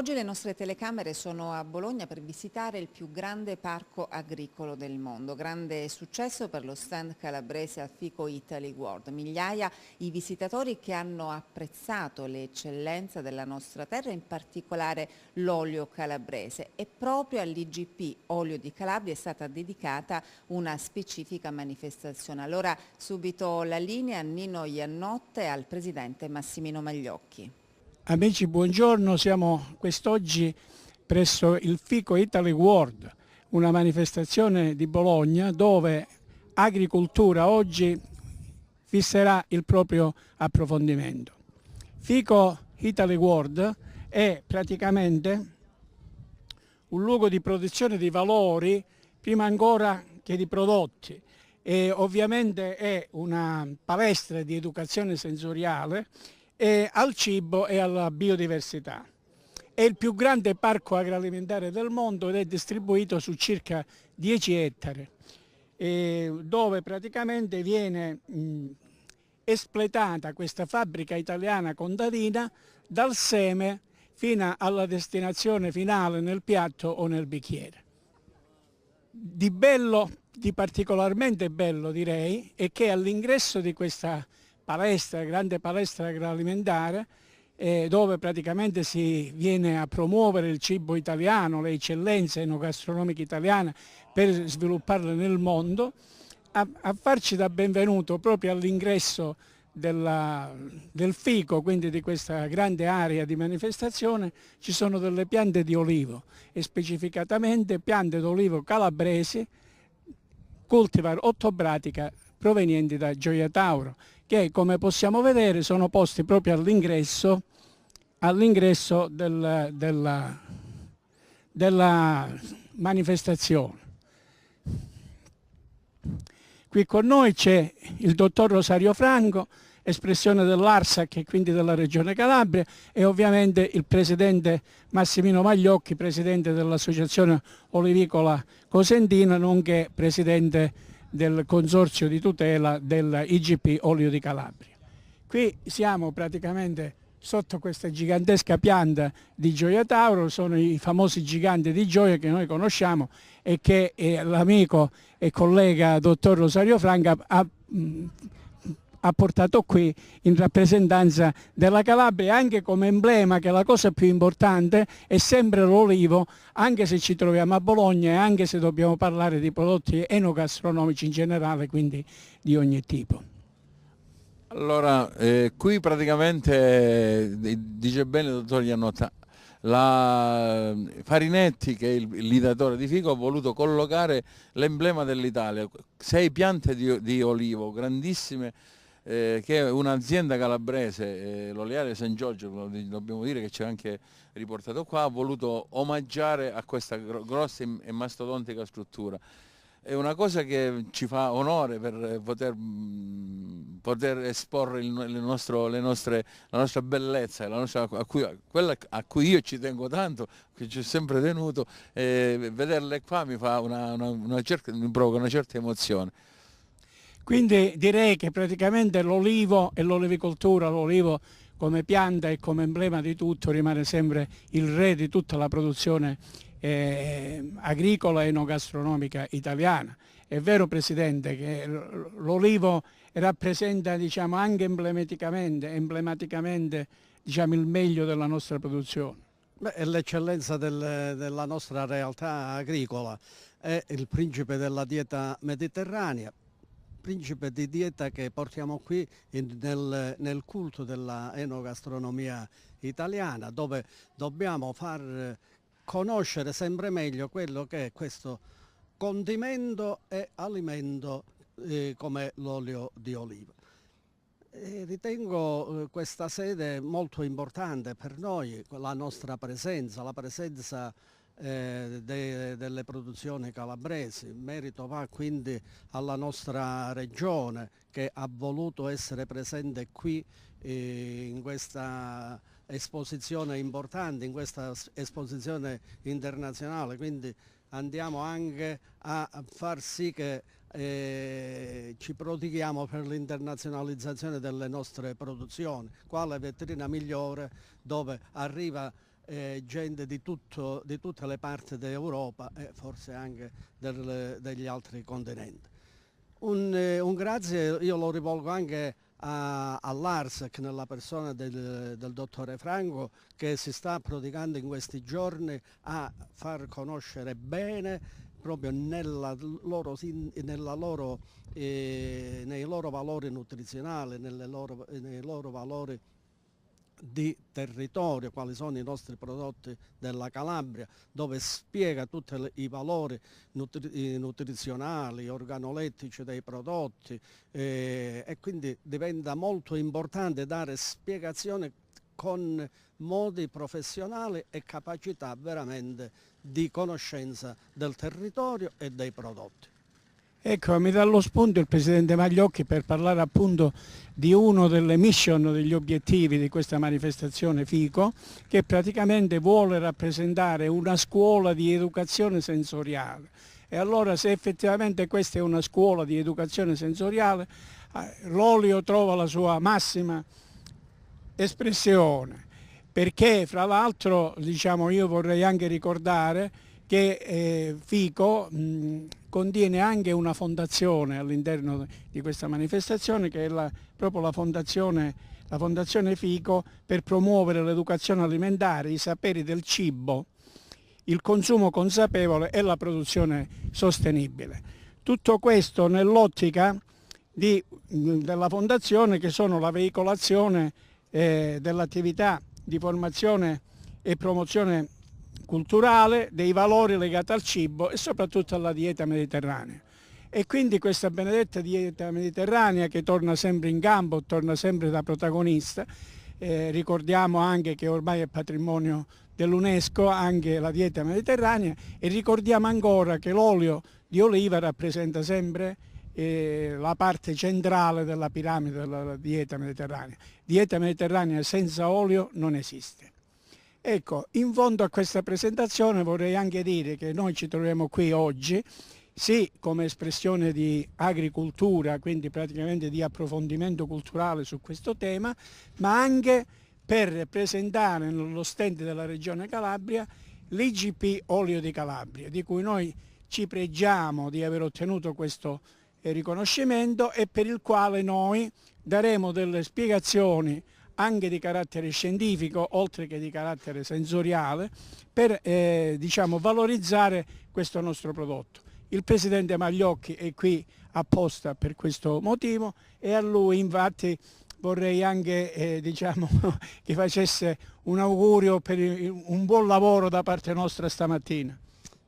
Oggi le nostre telecamere sono a Bologna per visitare il più grande parco agricolo del mondo. Grande successo per lo stand calabrese a Fico Italy World. Migliaia i visitatori che hanno apprezzato le eccellenze della nostra terra, in particolare l'olio calabrese. E proprio all'IGP Olio di Calabria è stata dedicata una specifica manifestazione. Allora subito la linea a Nino Iannotte e al presidente Massimino Magliocchi. Amici, buongiorno, siamo quest'oggi presso il Fico Italy World, una manifestazione di Bologna dove agricoltura oggi fisserà il proprio approfondimento. Fico Italy World è praticamente un luogo di produzione di valori prima ancora che di prodotti e ovviamente è una palestra di educazione sensoriale al cibo e alla biodiversità. È il più grande parco agroalimentare del mondo ed è distribuito su circa 10 ettari, dove praticamente viene espletata questa fabbrica italiana contadina dal seme fino alla destinazione finale nel piatto o nel bicchiere. Di bello, di particolarmente bello direi, è che all'ingresso di questa palestra, grande palestra agroalimentare, dove praticamente si viene a promuovere il cibo italiano, le eccellenze enogastronomiche italiane per svilupparle nel mondo, a farci da benvenuto proprio all'ingresso del Fico, quindi di questa grande area di manifestazione, ci sono delle piante di olivo e specificatamente piante d'olivo calabresi, cultivar ottobratica, provenienti da Gioia Tauro, che come possiamo vedere sono posti proprio all'ingresso della manifestazione. Qui con noi c'è il dottor Rosario Franco, espressione dell'ARSAC e quindi della Regione Calabria, e ovviamente il presidente Massimino Magliocchi, presidente dell'Associazione Olivicola Cosentina, nonché presidente del consorzio di tutela dell'IGP Olio di Calabria. Qui siamo praticamente sotto questa gigantesca pianta di Gioia Tauro, sono i famosi giganti di Gioia che noi conosciamo e che l'amico e collega dottor Rosario Franca ha portato qui in rappresentanza della Calabria, anche come emblema che la cosa più importante è sempre l'olivo, anche se ci troviamo a Bologna e anche se dobbiamo parlare di prodotti enogastronomici in generale, quindi di ogni tipo. Allora, qui praticamente dice bene il dottor Iannotta, Farinetti, che è l'ideatore di Fico, ha voluto collocare l'emblema dell'Italia, 6 piante di olivo grandissime, che è un'azienda calabrese, l'Oleario San Giorgio, dobbiamo dire che c'è anche riportato qua, ha voluto omaggiare a questa grossa e mastodontica struttura. È una cosa che ci fa onore per poter esporre la nostra bellezza, quella a cui io ci tengo tanto, che ci ho sempre tenuto, e vederle qua mi provoca una certa emozione. Quindi direi che praticamente l'olivo e l'olivicoltura, l'olivo come pianta e come emblema di tutto, rimane sempre il re di tutta la produzione agricola e enogastronomica italiana. È vero Presidente che l'olivo rappresenta, diciamo, anche emblematicamente diciamo, il meglio della nostra produzione. È l'eccellenza della nostra realtà agricola, è il principe della dieta mediterranea, principe di dieta che portiamo qui nel culto della enogastronomia italiana, dove dobbiamo far conoscere sempre meglio quello che è questo condimento e alimento come l'olio di oliva. Ritengo questa sede molto importante per noi, la nostra presenza, la presenza delle produzioni calabresi. Il merito va quindi alla nostra regione che ha voluto essere presente qui in questa esposizione importante, in questa esposizione internazionale, quindi andiamo anche a far sì che ci prodighiamo per l'internazionalizzazione delle nostre produzioni. Quale vetrina migliore dove arriva gente di tutte le parti d'Europa e forse anche degli altri continenti. Un grazie io lo rivolgo anche all'ARSEC nella persona del dottore Franco, che si sta prodigando in questi giorni a far conoscere bene proprio nei loro valori nutrizionali, nei loro valori di territorio, quali sono i nostri prodotti della Calabria, dove spiega tutti i valori nutrizionali, organolettici dei prodotti, e quindi diventa molto importante dare spiegazione con modi professionali e capacità veramente di conoscenza del territorio e dei prodotti. Ecco, mi dà lo spunto il Presidente Magliocchi per parlare appunto di uno delle mission, degli obiettivi di questa manifestazione FICO, che praticamente vuole rappresentare una scuola di educazione sensoriale. E allora, se effettivamente questa è una scuola di educazione sensoriale, l'olio trova la sua massima espressione, perché fra l'altro, diciamo, io vorrei anche ricordare che FICO contiene anche una fondazione all'interno di questa manifestazione, che è proprio la fondazione FICO, per promuovere l'educazione alimentare, i saperi del cibo, il consumo consapevole e la produzione sostenibile. Tutto questo nell'ottica della fondazione, che sono la veicolazione dell'attività di formazione e promozione culturale, dei valori legati al cibo e soprattutto alla dieta mediterranea. E quindi questa benedetta dieta mediterranea, che torna sempre in campo, torna sempre da protagonista. Ricordiamo anche che ormai è patrimonio dell'UNESCO anche la dieta mediterranea, e ricordiamo ancora che l'olio di oliva rappresenta sempre la parte centrale della piramide della dieta mediterranea. Dieta mediterranea senza olio non esiste. Ecco, in fondo a questa presentazione vorrei anche dire che noi ci troviamo qui oggi, sì, come espressione di agricoltura, quindi praticamente di approfondimento culturale su questo tema, ma anche per presentare nello stand della Regione Calabria l'IGP Olio di Calabria, di cui noi ci pregiamo di aver ottenuto questo riconoscimento, e per il quale noi daremo delle spiegazioni anche di carattere scientifico, oltre che di carattere sensoriale, per diciamo, valorizzare questo nostro prodotto. Il Presidente Magliocchi è qui apposta per questo motivo, e a lui infatti vorrei anche diciamo, che facesse un augurio per un buon lavoro da parte nostra stamattina.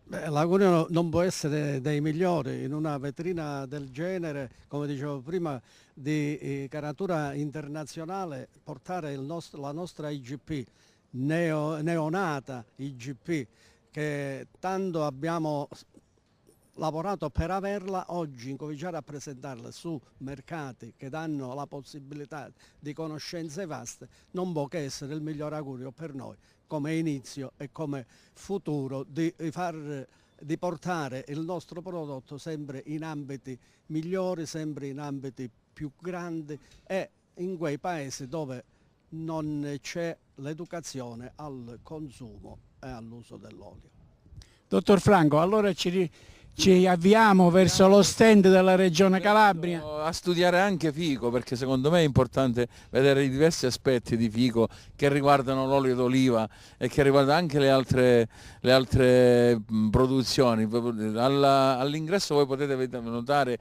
L'augurio non può essere dei migliori in una vetrina del genere, come dicevo prima, di caratura internazionale, portare la nostra IGP, neonata IGP, che tanto abbiamo lavorato per averla, oggi incominciare a presentarla su mercati che danno la possibilità di conoscenze vaste, non può che essere il miglior augurio per noi, come inizio e come futuro di portare il nostro prodotto sempre in ambiti migliori, sempre in ambiti più grandi e in quei paesi dove non c'è l'educazione al consumo e all'uso dell'olio. Dottor Franco, allora ci avviamo verso lo stand della Regione Calabria. A studiare anche FICO, perché secondo me è importante vedere i diversi aspetti di FICO che riguardano l'olio d'oliva e che riguardano anche le altre produzioni. All'ingresso voi potete notare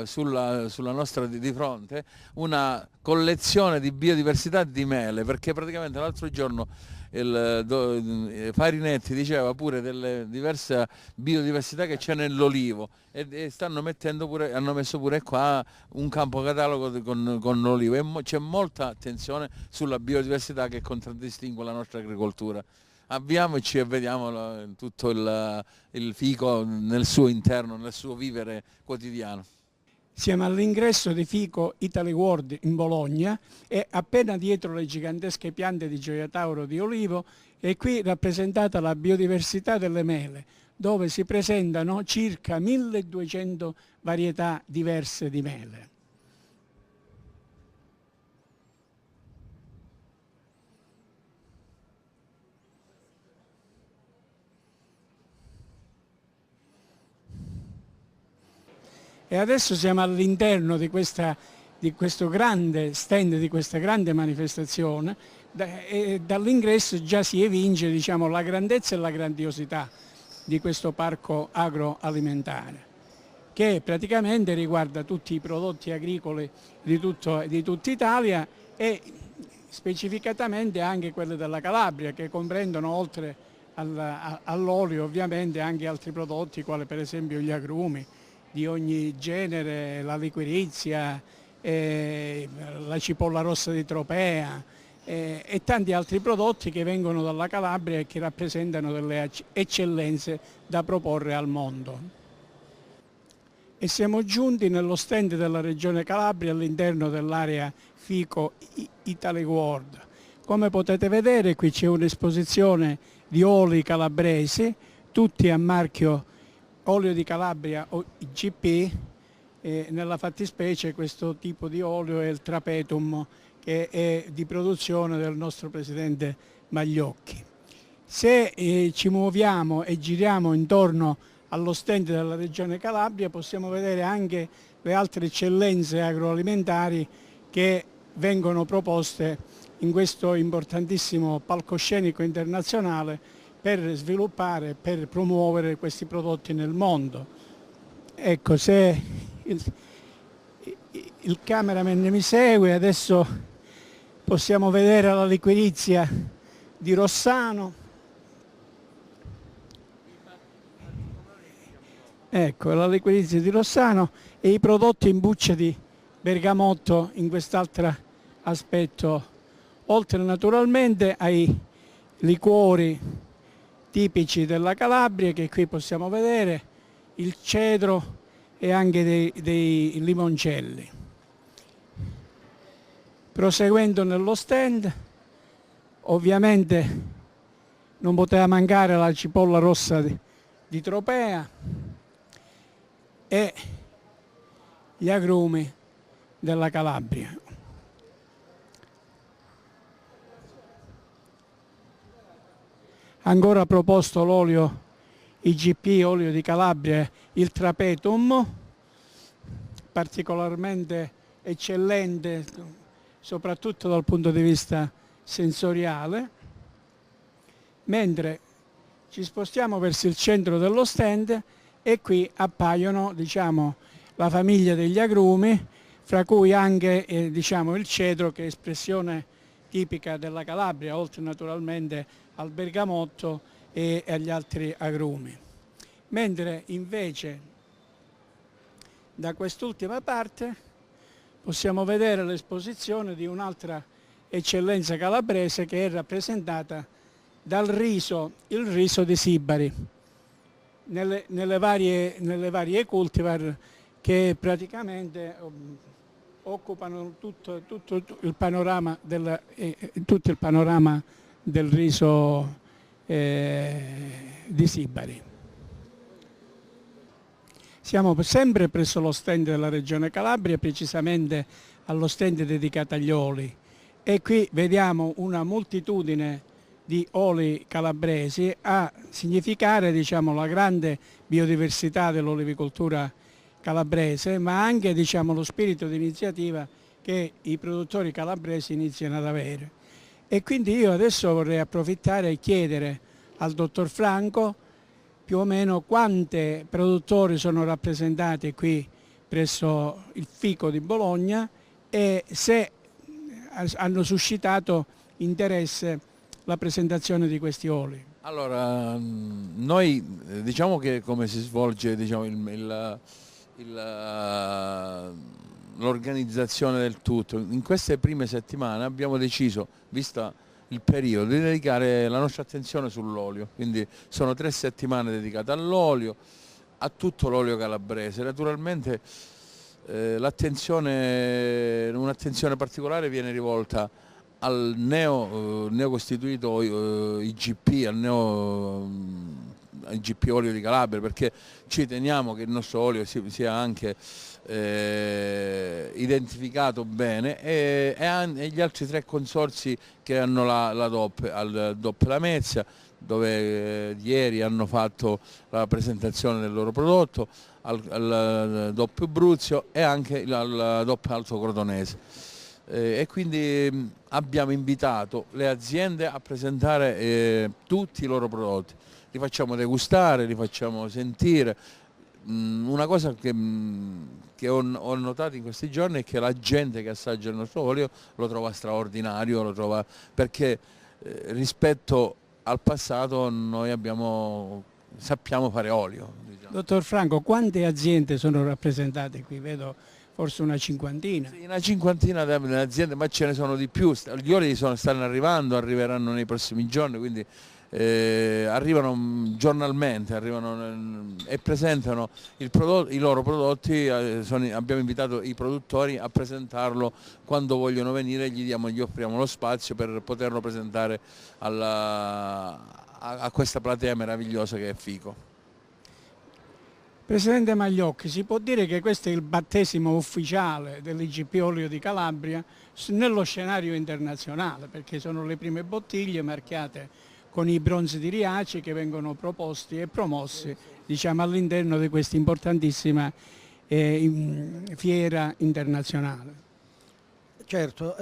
sulla nostra di fronte una collezione di biodiversità di mele, perché praticamente l'altro giorno Farinetti diceva pure delle diverse biodiversità che c'è nell'olivo, e hanno messo pure qua un campo catalogo con l'olivo, e c'è molta attenzione sulla biodiversità che contraddistingue la nostra agricoltura. Avviamoci e vediamo tutto il FICO nel suo interno, nel suo vivere quotidiano. Siamo all'ingresso di FICO Italy World in Bologna, e appena dietro le gigantesche piante di Gioia Tauro di olivo è qui rappresentata la biodiversità delle mele, dove si presentano circa 1200 varietà diverse di mele. E adesso siamo all'interno di questo grande stand, di questa grande manifestazione, e dall'ingresso già si evince, diciamo, la grandezza e la grandiosità di questo parco agroalimentare, che praticamente riguarda tutti i prodotti agricoli di tutta Italia e specificatamente anche quelli della Calabria, che comprendono, oltre all'olio, ovviamente anche altri prodotti quali per esempio gli agrumi di ogni genere, la liquirizia, la cipolla rossa di Tropea e tanti altri prodotti che vengono dalla Calabria e che rappresentano delle eccellenze da proporre al mondo. E siamo giunti nello stand della Regione Calabria all'interno dell'area FICO Italy World. Come potete vedere, qui c'è un'esposizione di oli calabresi, tutti a marchio Olio di Calabria o IGP, e nella fattispecie questo tipo di olio è il Trapetum, che è di produzione del nostro presidente Magliocchi. Se ci muoviamo e giriamo intorno allo stand della Regione Calabria possiamo vedere anche le altre eccellenze agroalimentari che vengono proposte in questo importantissimo palcoscenico internazionale per sviluppare, per promuovere questi prodotti nel mondo. Ecco, se il cameraman mi segue, adesso possiamo vedere la liquirizia di Rossano. Ecco, la liquirizia di Rossano e i prodotti in buccia di bergamotto in quest'altro aspetto, oltre naturalmente ai liquori tipici della Calabria che qui possiamo vedere, il cedro e anche dei limoncelli. Proseguendo nello stand, ovviamente non poteva mancare la cipolla rossa di Tropea e gli agrumi della Calabria. Ancora proposto l'olio IGP, olio di Calabria, il Trapetum, particolarmente eccellente soprattutto dal punto di vista sensoriale, mentre ci spostiamo verso il centro dello stand e qui appaiono, diciamo, la famiglia degli agrumi, fra cui anche diciamo, il cedro, che è espressione tipica della Calabria, oltre naturalmente al bergamotto e agli altri agrumi. Mentre invece da quest'ultima parte possiamo vedere l'esposizione di un'altra eccellenza calabrese che è rappresentata dal riso, il riso di Sibari, nelle varie cultivar che praticamente occupano tutto il panorama del riso di Sibari. Siamo sempre presso lo stand della Regione Calabria, precisamente allo stand dedicato agli oli, e qui vediamo una moltitudine di oli calabresi a significare, diciamo, la grande biodiversità dell'olivicoltura calabrese, ma anche, diciamo, lo spirito di iniziativa che i produttori calabresi iniziano ad avere. E quindi io adesso vorrei approfittare e chiedere al dottor Franco più o meno quanti produttori sono rappresentati qui presso il FICO di Bologna e se hanno suscitato interesse la presentazione di questi oli. Allora, noi diciamo che come si svolge, diciamo, l'organizzazione del tutto, in queste prime settimane abbiamo deciso, vista il periodo, di dedicare la nostra attenzione sull'olio, quindi sono 3 settimane dedicate all'olio, a tutto l'olio calabrese. Naturalmente un'attenzione particolare viene rivolta al neocostituito IGP, al IGP olio di Calabria, perché ci teniamo che il nostro olio sia anche identificato bene, e gli altri 3 consorzi che hanno la DOP, al DOP Lamezia, dove ieri hanno fatto la presentazione del loro prodotto, al doppio Bruzio e anche al doppio Alto Crotonese. E quindi abbiamo invitato le aziende a presentare tutti i loro prodotti, li facciamo degustare, li facciamo sentire. Una cosa che ho notato in questi giorni è che la gente che assaggia il nostro olio lo trova straordinario, perché rispetto al passato noi sappiamo fare olio. Diciamo. Dottor Franco, quante aziende sono rappresentate qui? Vedo forse una cinquantina. Sì, una cinquantina di aziende, ma ce ne sono di più. Gli oli stanno arrivando, arriveranno nei prossimi giorni, quindi arrivano giornalmente e presentano i loro prodotti. Abbiamo invitato i produttori a presentarlo quando vogliono venire, gli offriamo lo spazio per poterlo presentare a questa platea meravigliosa che è Fico. Presidente Magliocchi, si può dire che questo è il battesimo ufficiale dell'IGP Olio di Calabria nello scenario internazionale, perché sono le prime bottiglie marchiate con i bronzi di Riace che vengono proposti e promossi, diciamo, all'interno di questa importantissima fiera internazionale. Certo,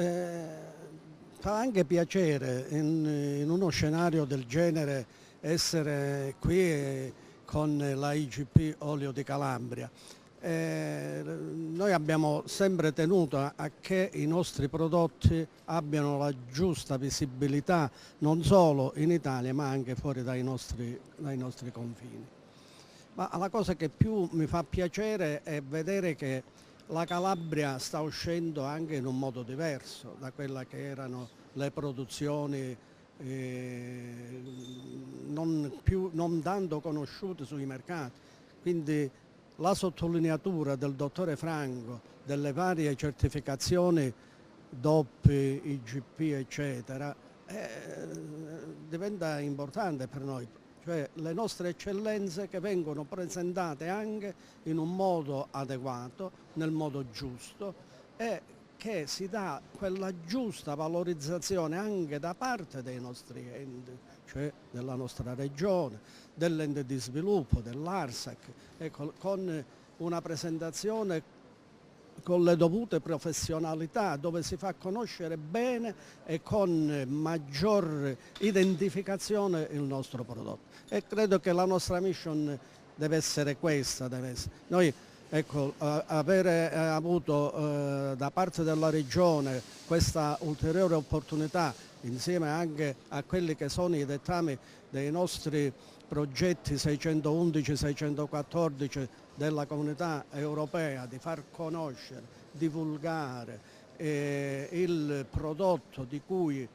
fa anche piacere in uno scenario del genere essere qui con la IGP Olio di Calabria. Noi abbiamo sempre tenuto a che i nostri prodotti abbiano la giusta visibilità non solo in Italia ma anche fuori dai nostri confini. Ma la cosa che più mi fa piacere è vedere che la Calabria sta uscendo anche in un modo diverso da quella che erano le produzioni non tanto conosciute sui mercati. Quindi la sottolineatura del dottore Franco delle varie certificazioni DOP, IGP eccetera diventa importante per noi, cioè le nostre eccellenze che vengono presentate anche in un modo adeguato, nel modo giusto, e che si dà quella giusta valorizzazione anche da parte dei nostri enti, cioè della nostra regione, dell'ente di sviluppo, dell'ARSAC, con una presentazione con le dovute professionalità, dove si fa conoscere bene e con maggior identificazione il nostro prodotto. E credo che la nostra mission deve essere questa. Noi, avere avuto da parte della Regione questa ulteriore opportunità, insieme anche a quelli che sono i dettami dei nostri progetti 611, 614 della Comunità Europea, di far conoscere, divulgare il prodotto di cui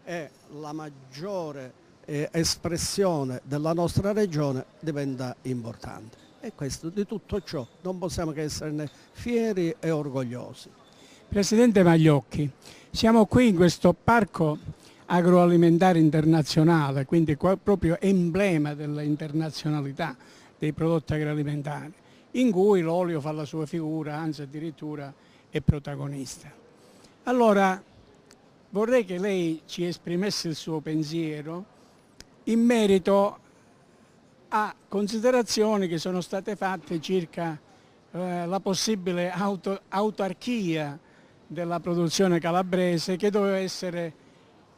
è la maggiore espressione della nostra regione, diventa importante. E di tutto ciò non possiamo che esserne fieri e orgogliosi. Presidente Magliocchi, siamo qui in questo parco agroalimentare internazionale, quindi proprio emblema dell'internazionalità dei prodotti agroalimentari, in cui l'olio fa la sua figura, anzi addirittura è protagonista. Allora vorrei che lei ci esprimesse il suo pensiero in merito a considerazioni che sono state fatte circa la possibile autarchia della produzione calabrese, che doveva essere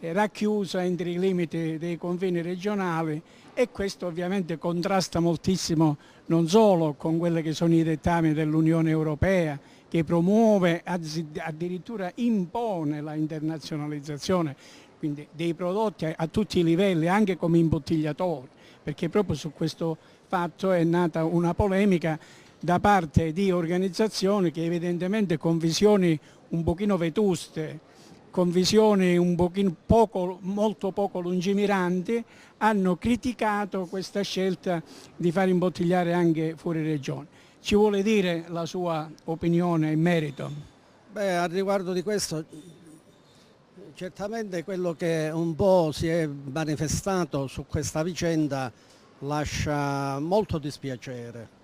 racchiusa entro i limiti dei confini regionali, e questo ovviamente contrasta moltissimo non solo con quelli che sono i dettami dell'Unione Europea, che promuove, addirittura impone la internazionalizzazione, quindi dei prodotti a tutti i livelli, anche come imbottigliatori, perché proprio su questo fatto è nata una polemica da parte di organizzazioni che evidentemente con visioni un pochino vetuste, con visioni molto poco lungimiranti, hanno criticato questa scelta di far imbottigliare anche fuori regione. Ci vuole dire la sua opinione in merito? Beh, al riguardo di questo, certamente quello che un po' si è manifestato su questa vicenda lascia molto dispiacere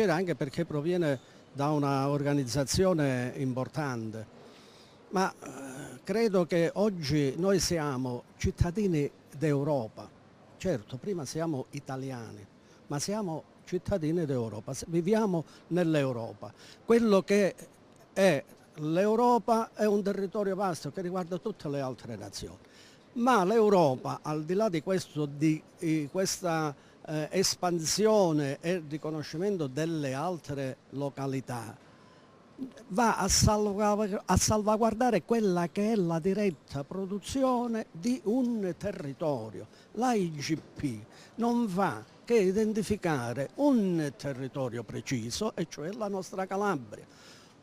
anche perché proviene da una organizzazione importante, ma credo che oggi noi siamo cittadini d'Europa certo, prima siamo italiani, ma siamo cittadini d'Europa, viviamo nell'Europa. Quello che è l'Europa è un territorio vasto che riguarda tutte le altre nazioni, ma l'Europa, al di là di questo, questa espansione e riconoscimento delle altre località, va a salvaguardare quella che è la diretta produzione di un territorio. La IGP non fa che identificare un territorio preciso, e cioè la nostra Calabria,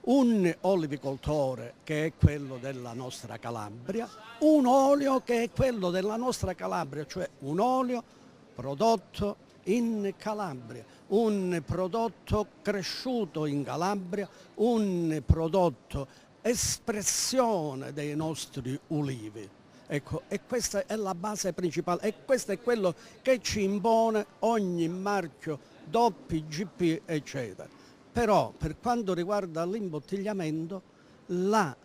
un olivicoltore che è quello della nostra Calabria, un olio che è quello della nostra Calabria, cioè un olio prodotto in Calabria, un prodotto cresciuto in Calabria, un prodotto espressione dei nostri ulivi. Ecco, e questa è la base principale e questo è quello che ci impone ogni marchio DOP, IGP, eccetera. Però per quanto riguarda l'imbottigliamento, la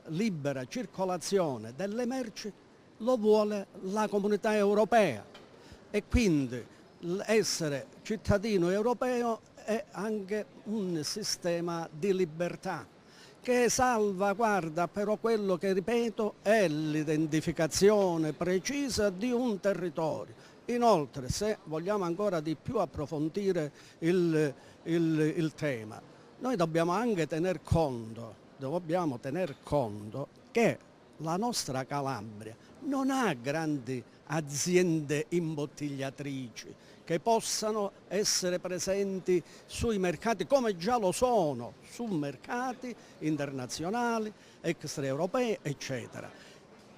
libera circolazione delle merci lo vuole la Comunità Europea e quindi essere cittadino europeo è anche un sistema di libertà che salvaguarda però quello che, ripeto, è l'identificazione precisa di un territorio. Inoltre, se vogliamo ancora di più approfondire il tema, noi dobbiamo anche tener conto che la nostra Calabria non ha grandi aziende imbottigliatrici che possano essere presenti sui mercati come già lo sono, su mercati internazionali, extraeuropei, eccetera.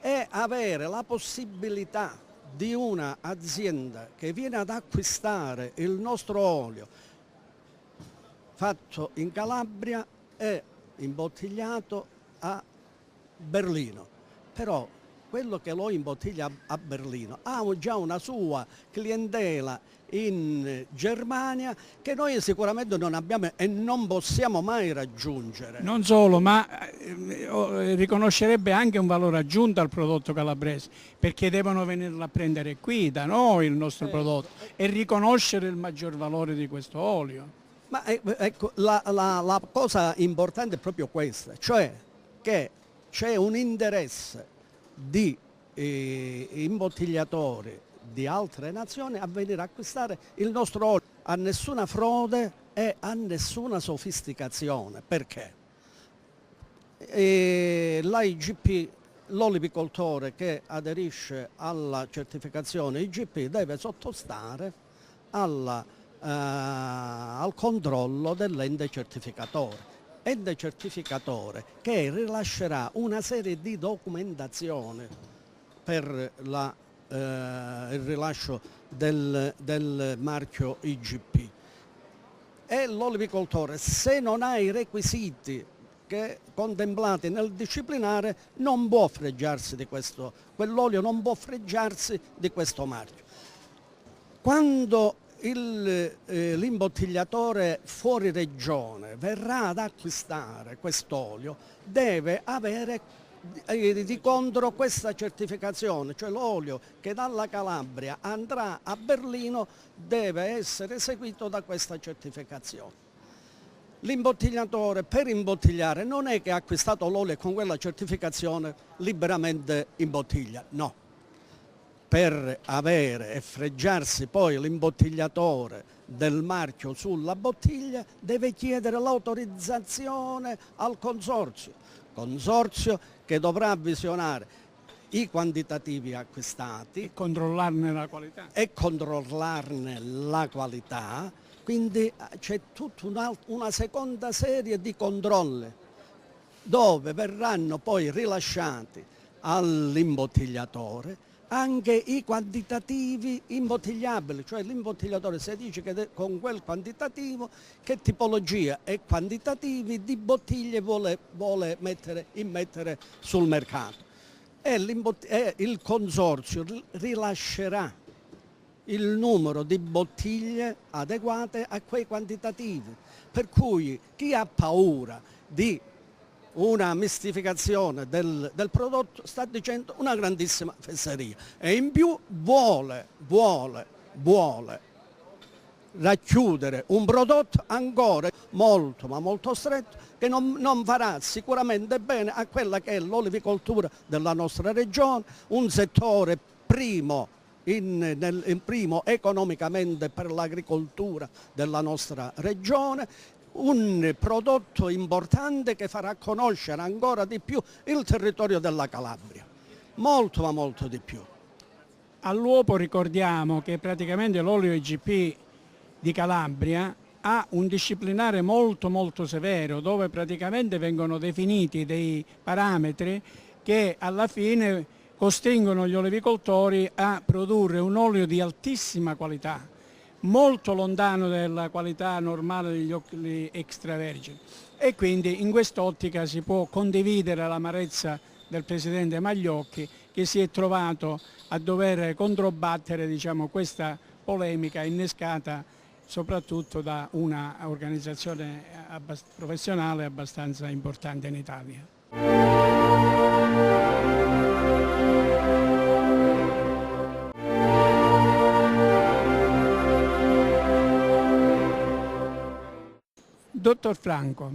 E avere la possibilità di un'azienda che viene ad acquistare il nostro olio fatto in Calabria e imbottigliato a Berlino. Però quello che lo imbottiglia a Berlino ha già una sua clientela in Germania che noi sicuramente non abbiamo e non possiamo mai raggiungere. Non solo, ma riconoscerebbe anche un valore aggiunto al prodotto calabrese, perché devono venirlo a prendere qui da noi il nostro prodotto e riconoscere il maggior valore di questo olio. Ma ecco, la cosa importante è proprio questa, cioè che c'è un interesse di imbottigliatori di altre nazioni a venire a acquistare il nostro olio, a nessuna frode e a nessuna sofisticazione. Perché? L'IGP, l'olivicoltore che aderisce alla certificazione IGP deve sottostare al controllo dell'ente certificatore. Ente certificatore che rilascerà una serie di documentazioni per il rilascio del marchio IGP. E l'olivicoltore, se non ha i requisiti contemplati nel disciplinare, non può fregiarsi di questo, quell'olio non può fregiarsi di questo marchio. Quando l'imbottigliatore fuori regione verrà ad acquistare quest'olio, deve avere di contro questa certificazione, cioè l'olio che dalla Calabria andrà a Berlino deve essere seguito da questa certificazione. L'imbottigliatore per imbottigliare non è che ha acquistato l'olio e con quella certificazione liberamente imbottiglia, no. Per avere e fregiarsi poi l'imbottigliatore del marchio sulla bottiglia deve chiedere l'autorizzazione al consorzio che dovrà visionare i quantitativi acquistati E controllarne la qualità. Quindi c'è tutta una seconda serie di controlli dove verranno poi rilasciati all'imbottigliatore anche i quantitativi imbottigliabili, cioè l'imbottigliatore si dice che con quel quantitativo che tipologia e quantitativi di bottiglie vuole immettere sul mercato. E il consorzio rilascerà il numero di bottiglie adeguate a quei quantitativi, per cui chi ha paura di una mistificazione del prodotto, sta dicendo una grandissima fesseria e in più vuole racchiudere un prodotto ancora molto ma molto stretto che non farà sicuramente bene a quella che è l'olivicoltura della nostra regione, un settore primo economicamente per l'agricoltura della nostra regione, un prodotto importante che farà conoscere ancora di più il territorio della Calabria, molto ma molto di più. All'uopo ricordiamo che praticamente l'olio IGP di Calabria ha un disciplinare molto severo, dove praticamente vengono definiti dei parametri che alla fine costringono gli olivicoltori a produrre un olio di altissima qualità, molto lontano dalla qualità normale degli oli extravergini, e quindi in quest'ottica si può condividere l'amarezza del Presidente Magliocchi, che si è trovato a dover controbattere, diciamo, questa polemica innescata soprattutto da una organizzazione professionale abbastanza importante in Italia. Dottor Franco,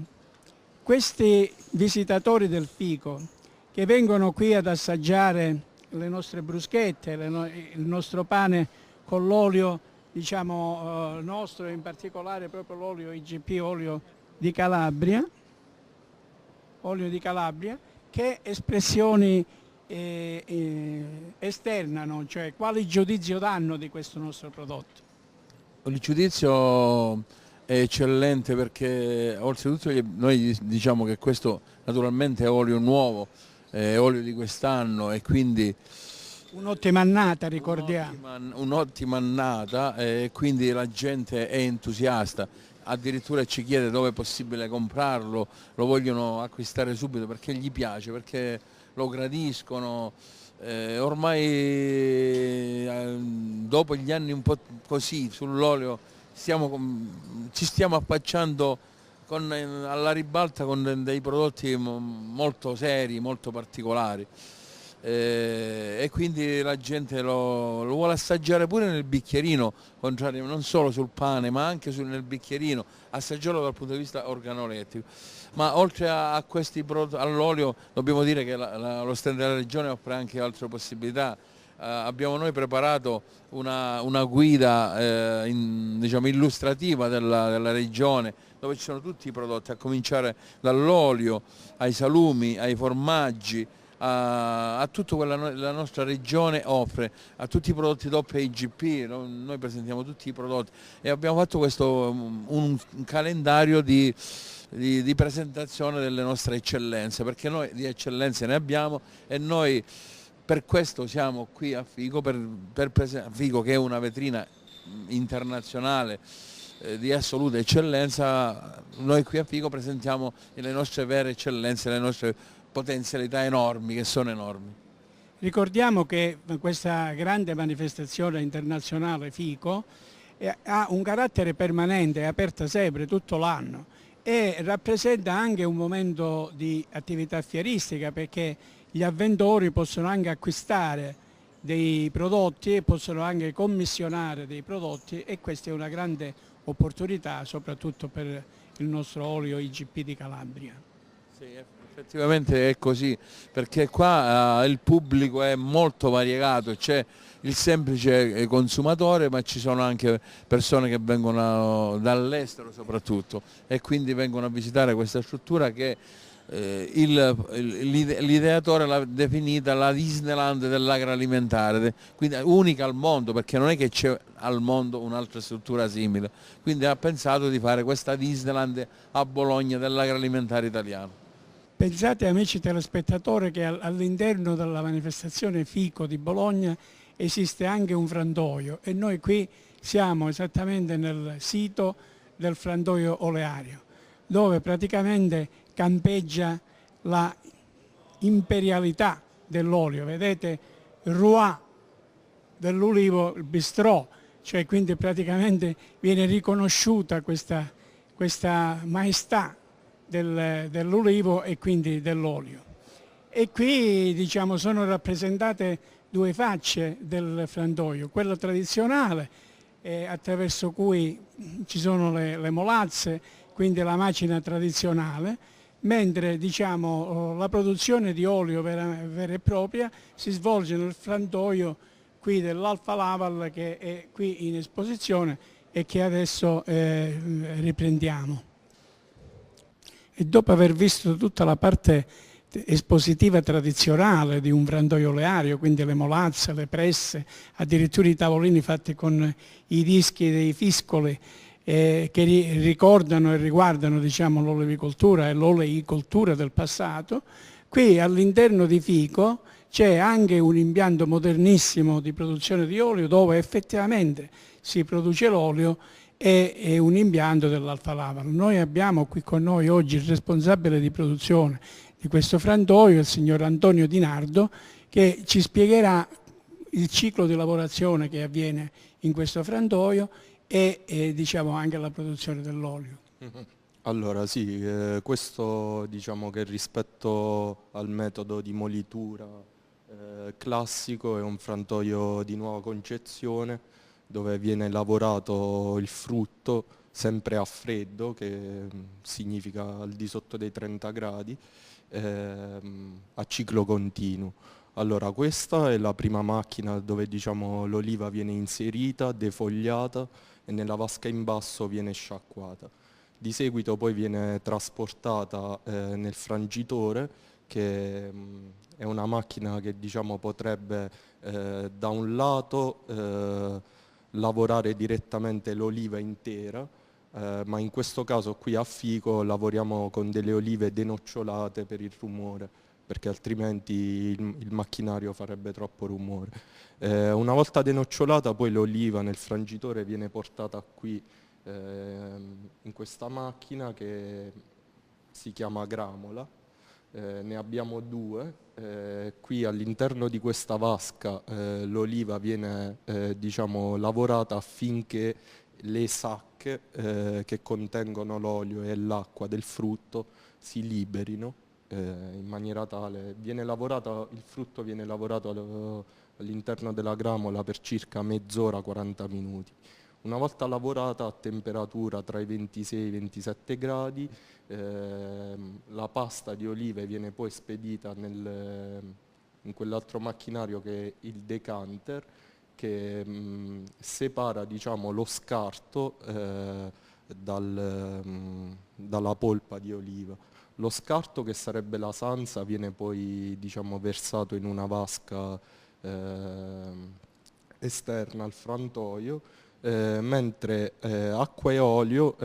questi visitatori del Fico che vengono qui ad assaggiare le nostre bruschette, il nostro pane con l'olio, diciamo, nostro, in particolare proprio l'olio IGP, olio di Calabria, che espressioni esternano, cioè quali giudizio danno di questo nostro prodotto? Il giudizio è eccellente, perché oltretutto noi diciamo che questo naturalmente è olio nuovo, è olio di quest'anno, e quindi un'ottima annata, ricordiamo. Un'ottima annata, e quindi la gente è entusiasta, addirittura ci chiede dove è possibile comprarlo, lo vogliono acquistare subito perché gli piace, perché lo gradiscono. Ormai dopo gli anni un po' così sull'olio ci stiamo affacciando alla ribalta con dei prodotti molto seri, molto particolari. E quindi la gente lo vuole assaggiare pure nel bicchierino, contrario non solo sul pane ma anche nel bicchierino, assaggiarlo dal punto di vista organolettico. Ma oltre a questi prodotti, all'olio, dobbiamo dire che lo stand della regione offre anche altre possibilità. Abbiamo noi preparato una guida diciamo, illustrativa della regione, dove ci sono tutti i prodotti, a cominciare dall'olio ai salumi, ai formaggi, a tutto quello che la nostra regione offre, a tutti i prodotti DOP e IGP. Noi presentiamo tutti i prodotti e abbiamo fatto questo un calendario di presentazione delle nostre eccellenze, perché noi di eccellenze ne abbiamo, e noi per questo siamo qui a Fico, Fico che è una vetrina internazionale di assoluta eccellenza. Noi qui a Fico presentiamo le nostre vere eccellenze, le nostre potenzialità enormi, che sono enormi. Ricordiamo che questa grande manifestazione internazionale Fico ha un carattere permanente, è aperta sempre, tutto l'anno, e rappresenta anche un momento di attività fieristica, perché gli avventori possono anche acquistare dei prodotti e possono anche commissionare dei prodotti, e questa è una grande opportunità soprattutto per il nostro olio IGP di Calabria. Sì, effettivamente è così, perché qua il pubblico è molto variegato, c'è il semplice consumatore, ma ci sono anche persone che vengono dall'estero soprattutto, e quindi vengono a visitare questa struttura che l'ideatore l'ha definita la Disneyland dell'agroalimentare, quindi unica al mondo, perché non è che c'è al mondo un'altra struttura simile, quindi ha pensato di fare questa Disneyland a Bologna dell'agroalimentare italiano. Pensate, amici telespettatori, che all'interno della manifestazione Fico di Bologna esiste anche un frantoio, e noi qui siamo esattamente nel sito del frantoio oleario, dove praticamente campeggia la imperialità dell'olio. Vedete il Roi dell'ulivo, il bistrò, cioè quindi praticamente viene riconosciuta questa maestà dell'ulivo e quindi dell'olio. E qui diciamo, sono rappresentate due facce del frantoio, quella tradizionale attraverso cui ci sono le molazze, quindi la macina tradizionale, mentre diciamo, la produzione di olio vera e propria si svolge nel frantoio qui dell'Alfa Laval, che è qui in esposizione e che adesso riprendiamo. E dopo aver visto tutta la parte espositiva tradizionale di un frantoio oleario, quindi le molazze, le presse, addirittura i tavolini fatti con i dischi dei fiscoli che ricordano e riguardano diciamo, l'olevicoltura e l'oleicoltura del passato, qui all'interno di Fico c'è anche un impianto modernissimo di produzione di olio dove effettivamente si produce l'olio e è un impianto dell'Alfa Laval. Noi abbiamo qui con noi oggi il responsabile di produzione di questo frantoio, il signor Antonio Di Nardo, che ci spiegherà il ciclo di lavorazione che avviene in questo frantoio e diciamo anche la produzione dell'olio. Allora sì, questo diciamo che rispetto al metodo di molitura classico è un frantoio di nuova concezione dove viene lavorato il frutto sempre a freddo, che significa al di sotto dei 30 gradi, a ciclo continuo. Allora questa è la prima macchina dove diciamo, l'oliva viene inserita, defogliata e nella vasca in basso viene sciacquata. Di seguito poi viene trasportata nel frangitore, che è una macchina che diciamo, potrebbe da un lato lavorare direttamente l'oliva intera, ma in questo caso qui a Fico lavoriamo con delle olive denocciolate per il rumore, perché altrimenti il macchinario farebbe troppo rumore. Una volta denocciolata poi l'oliva nel frangitore viene portata qui in questa macchina che si chiama gramola. Ne abbiamo due. Qui all'interno di questa vasca l'oliva viene diciamo, lavorata affinché le sacche che contengono l'olio e l'acqua del frutto si liberino in maniera tale. Il frutto viene lavorato all'interno della gramola per circa mezz'ora, 40 minuti. Una volta lavorata a temperatura tra i 26 e i 27 gradi, la pasta di olive viene poi spedita in quell'altro macchinario che è il decanter, che separa diciamo, lo scarto dalla polpa di oliva. Lo scarto, che sarebbe la sanza, viene poi diciamo, versato in una vasca esterna al frantoio, mentre acqua e olio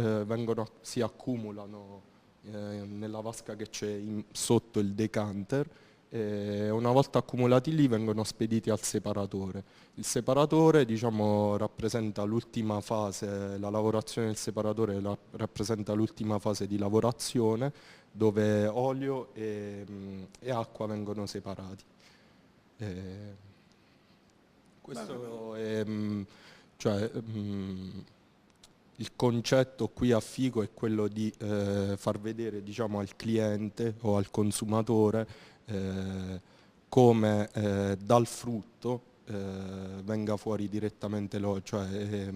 si accumulano nella vasca che c'è sotto il decanter. Una volta accumulati lì vengono spediti al separatore. Il separatore diciamo, rappresenta l'ultima fase, la lavorazione del separatore rappresenta l'ultima fase di lavorazione, dove olio e acqua vengono separati. Questo è il concetto qui a Fico è quello di far vedere diciamo, al cliente o al consumatore come dal frutto venga fuori direttamente l'olio, cioè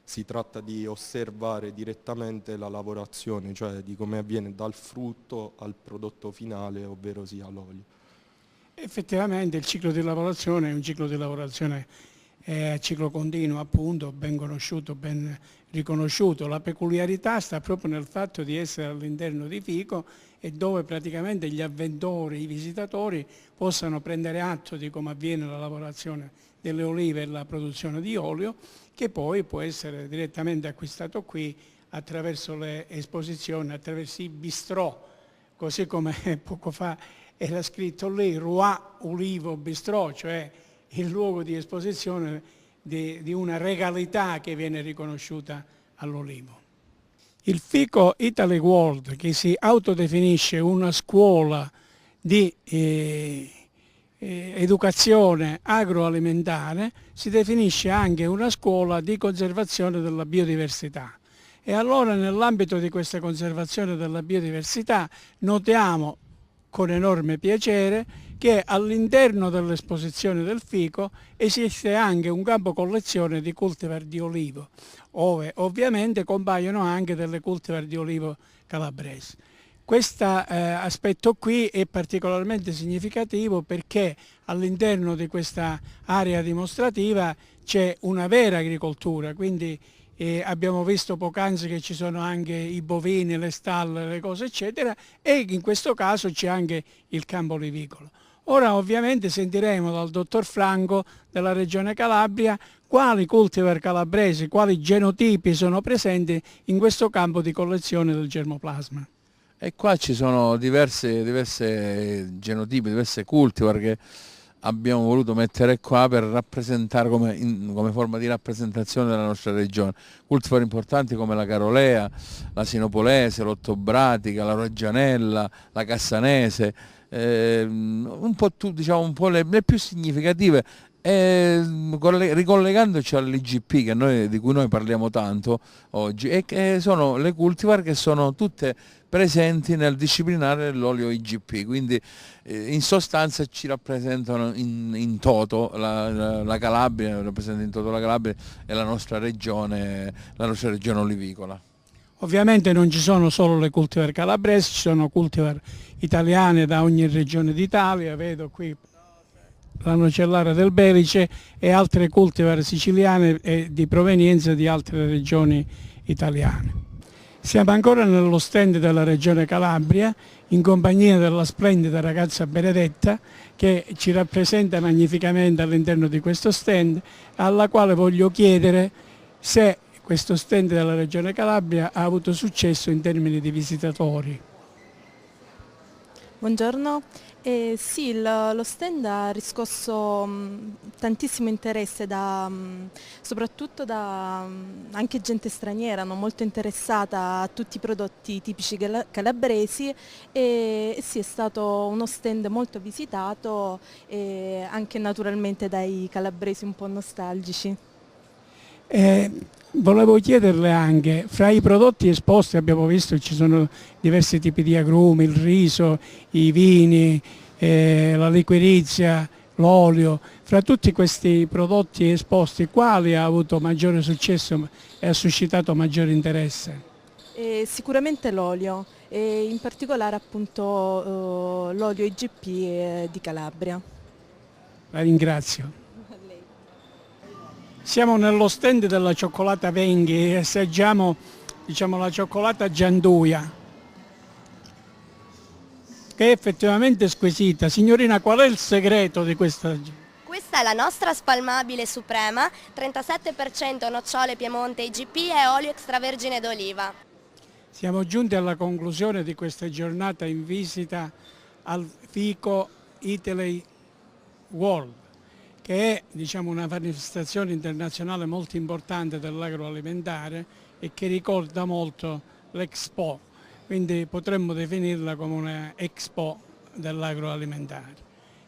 si tratta di osservare direttamente la lavorazione, cioè di come avviene dal frutto al prodotto finale, ovvero sia l'olio. Effettivamente il ciclo di lavorazione è un ciclo di lavorazione a ciclo continuo, appunto, ben conosciuto, ben riconosciuto. La peculiarità sta proprio nel fatto di essere all'interno di Fico e dove praticamente gli avventori, i visitatori possano prendere atto di come avviene la lavorazione delle olive e la produzione di olio, che poi può essere direttamente acquistato qui attraverso le esposizioni, attraverso i bistrò, così come poco fa era scritto lì, Roi Ulivo Bistrò, cioè il luogo di esposizione di una regalità che viene riconosciuta all'olivo. Il Fico Italy World, che si autodefinisce una scuola di educazione agroalimentare, si definisce anche una scuola di conservazione della biodiversità E allora nell'ambito di questa conservazione della biodiversità notiamo con enorme piacere che all'interno dell'esposizione del fico esiste anche un campo collezione di cultivar di olivo, dove ovviamente compaiono anche delle cultivar di olivo calabresi. Questo aspetto qui è particolarmente significativo perché all'interno di questa area dimostrativa c'è una vera agricoltura, quindi abbiamo visto poc'anzi che ci sono anche i bovini, le stalle, le cose eccetera, e in questo caso c'è anche il campo olivicolo. Ora ovviamente sentiremo dal dottor Franco della Regione Calabria quali cultivar calabresi, quali genotipi sono presenti in questo campo di collezione del germoplasma. E qua ci sono diverse genotipi, diverse cultivar che abbiamo voluto mettere qua per rappresentare come forma di rappresentazione della nostra regione. Cultivar importanti come la carolea, la sinopolese, l'ottobratica, la roggianella, la cassanese, un po' le più significative. Ricollegandoci all'IGP di cui noi parliamo tanto oggi, e che sono le cultivar che sono tutte presenti nel disciplinare dell'olio IGP, quindi in sostanza ci rappresentano in toto la Calabria, rappresenta in toto la Calabria e la nostra regione olivicola. Ovviamente non ci sono solo le cultivar calabresi, ci sono cultivar italiane da ogni regione d'Italia, vedo qui la nocellara del Belice e altre cultivar siciliane e di provenienza di altre regioni italiane. Siamo ancora nello stand della Regione Calabria in compagnia della splendida ragazza Benedetta che ci rappresenta magnificamente all'interno di questo stand, alla quale voglio chiedere se questo stand della Regione Calabria ha avuto successo in termini di visitatori. Buongiorno, sì, lo stand ha riscosso tantissimo interesse soprattutto da anche gente straniera, molto interessata a tutti i prodotti tipici calabresi e sì, è stato uno stand molto visitato e anche naturalmente dai calabresi un po' nostalgici. Volevo chiederle anche, fra i prodotti esposti abbiamo visto che ci sono diversi tipi di agrumi, il riso, i vini, la liquirizia, l'olio. Fra tutti questi prodotti esposti, quali ha avuto maggiore successo e ha suscitato maggiore interesse? Sicuramente l'olio, e in particolare appunto l'olio IGP di Calabria. La ringrazio. Siamo nello stand della cioccolata Venghi e assaggiamo la cioccolata Gianduia, che è effettivamente squisita. Signorina, qual è il segreto di questa? Questa è la nostra spalmabile suprema, 37% nocciole Piemonte IGP e olio extravergine d'oliva. Siamo giunti alla conclusione di questa giornata in visita al Fico Italy World, che è una manifestazione internazionale molto importante dell'agroalimentare e che ricorda molto l'Expo, quindi potremmo definirla come una Expo dell'agroalimentare.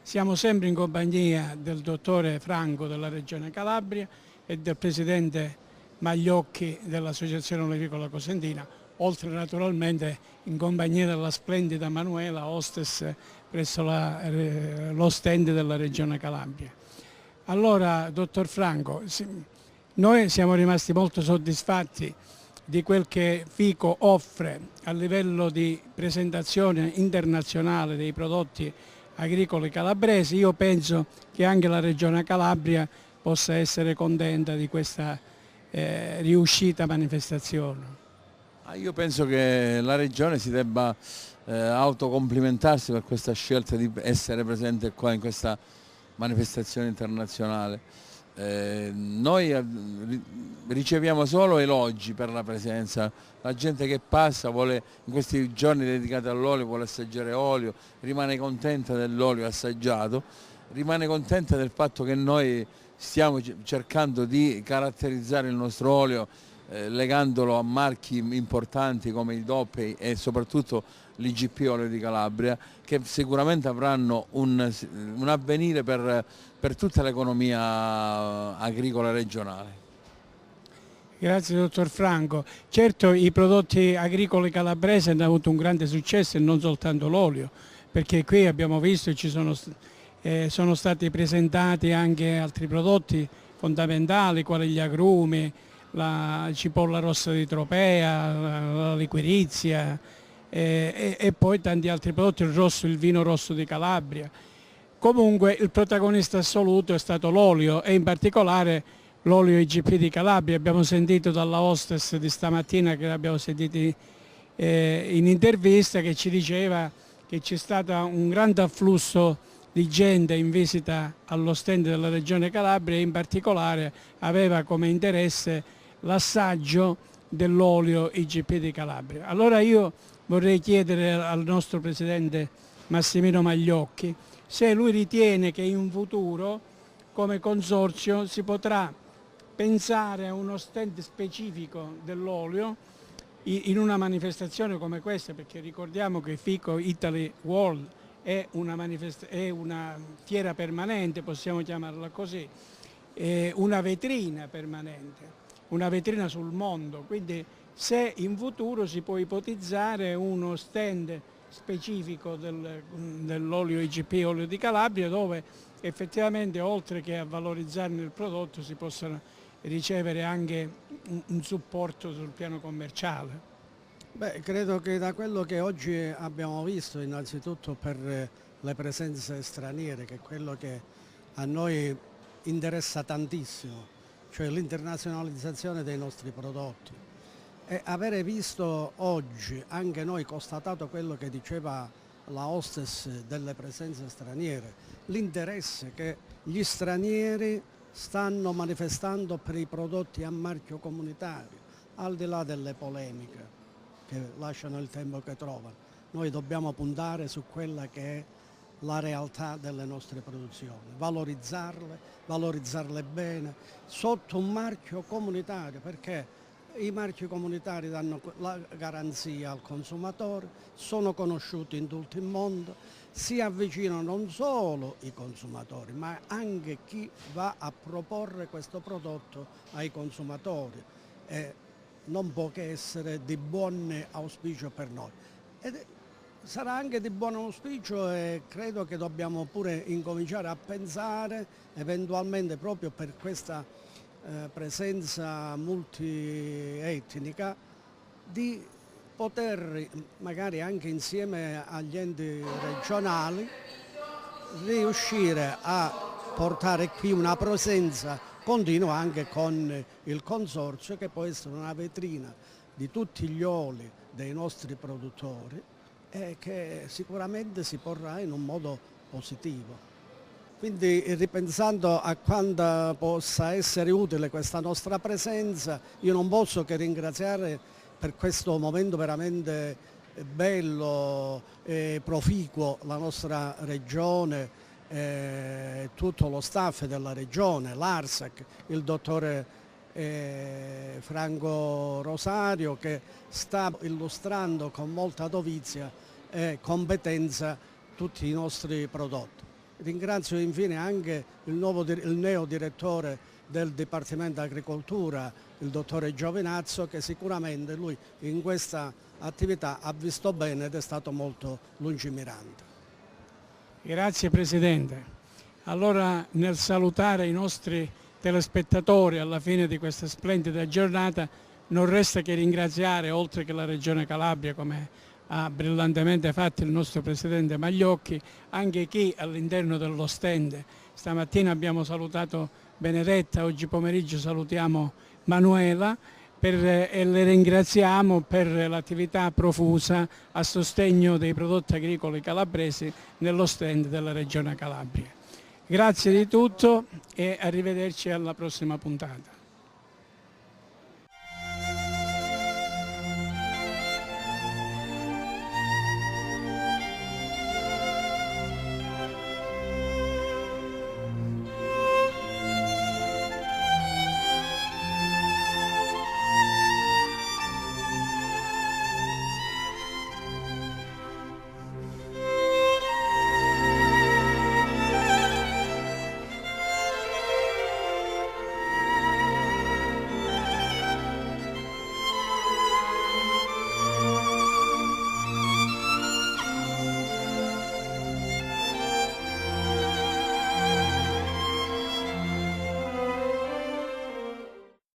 Siamo sempre in compagnia del dottore Franco della Regione Calabria e del presidente Magliocchi dell'Associazione Olivicola Cosentina, oltre naturalmente in compagnia della splendida Manuela, hostess presso lo stand della Regione Calabria. Allora, dottor Franco, noi siamo rimasti molto soddisfatti di quel che Fico offre a livello di presentazione internazionale dei prodotti agricoli calabresi. Io penso che anche la Regione Calabria possa essere contenta di questa riuscita manifestazione. Io penso che la Regione si debba autocomplimentarsi per questa scelta di essere presente qua in questa manifestazione internazionale. Noi riceviamo solo elogi per la presenza, la gente che passa vuole, in questi giorni dedicati all'olio, vuole assaggiare olio, rimane contenta dell'olio assaggiato, rimane contenta del fatto che noi stiamo cercando di caratterizzare il nostro olio legandolo a marchi importanti come il DOP e soprattutto l'IGP Olio di Calabria, che sicuramente avranno un avvenire per tutta l'economia agricola regionale. Grazie dottor Franco. Certo i prodotti agricoli calabresi hanno avuto un grande successo e non soltanto l'olio, perché qui abbiamo visto che sono stati presentati anche altri prodotti fondamentali quali gli agrumi, la cipolla rossa di Tropea, la liquirizia e poi tanti altri prodotti, il vino rosso di Calabria. Comunque il protagonista assoluto è stato l'olio e in particolare l'olio IGP di Calabria. Abbiamo sentito dalla hostess di stamattina, che l'abbiamo sentito in intervista, che ci diceva che c'è stato un grande afflusso di gente in visita allo stand della Regione Calabria e in particolare aveva come interesse l'assaggio dell'olio IGP di Calabria. Allora io vorrei chiedere al nostro Presidente Massimino Magliocchi se lui ritiene che in futuro come consorzio si potrà pensare a uno stand specifico dell'olio in una manifestazione come questa, perché ricordiamo che FICO Italy World è una fiera permanente, possiamo chiamarla così, è una vetrina permanente, una vetrina sul mondo, quindi se in futuro si può ipotizzare uno stand specifico dell'olio IGP, olio di Calabria, dove effettivamente oltre che a valorizzarne il prodotto si possano ricevere anche un supporto sul piano commerciale. Beh, credo che da quello che oggi abbiamo visto, innanzitutto per le presenze straniere, che è quello che a noi interessa tantissimo, cioè l'internazionalizzazione dei nostri prodotti, e avere visto oggi, anche noi constatato quello che diceva la hostess delle presenze straniere, l'interesse che gli stranieri stanno manifestando per i prodotti a marchio comunitario, al di là delle polemiche che lasciano il tempo che trovano. Noi dobbiamo puntare su quella che è la realtà delle nostre produzioni, valorizzarle bene sotto un marchio comunitario, perché i marchi comunitari danno la garanzia al consumatore, sono conosciuti in tutto il mondo, si avvicinano non solo i consumatori ma anche chi va a proporre questo prodotto ai consumatori. Non può che essere di buon auspicio per noi. Ed sarà anche di buon auspicio e credo che dobbiamo pure incominciare a pensare eventualmente proprio per questa presenza multietnica di poter magari anche insieme agli enti regionali riuscire a portare qui una presenza continua anche con il consorzio, che può essere una vetrina di tutti gli oli dei nostri produttori e che sicuramente si porrà in un modo positivo. Quindi ripensando a quanto possa essere utile questa nostra presenza, io non posso che ringraziare per questo momento veramente bello e proficuo la nostra regione, tutto lo staff della regione, l'ARSAC, il dottore Franco Rosario, che sta illustrando con molta dovizia e competenza tutti i nostri prodotti. Ringrazio infine anche il neo direttore del Dipartimento Agricoltura, il dottore Giovinazzo, che sicuramente lui in questa attività ha visto bene ed è stato molto lungimirante. Grazie Presidente. Allora nel salutare i nostri telespettatori alla fine di questa splendida giornata non resta che ringraziare, oltre che la Regione Calabria come ha brillantemente fatto il nostro Presidente Magliocchi, anche chi all'interno dello stand. Stamattina abbiamo salutato Benedetta, oggi pomeriggio salutiamo Manuela e le ringraziamo per l'attività profusa a sostegno dei prodotti agricoli calabresi nello stand della Regione Calabria. Grazie di tutto e arrivederci alla prossima puntata.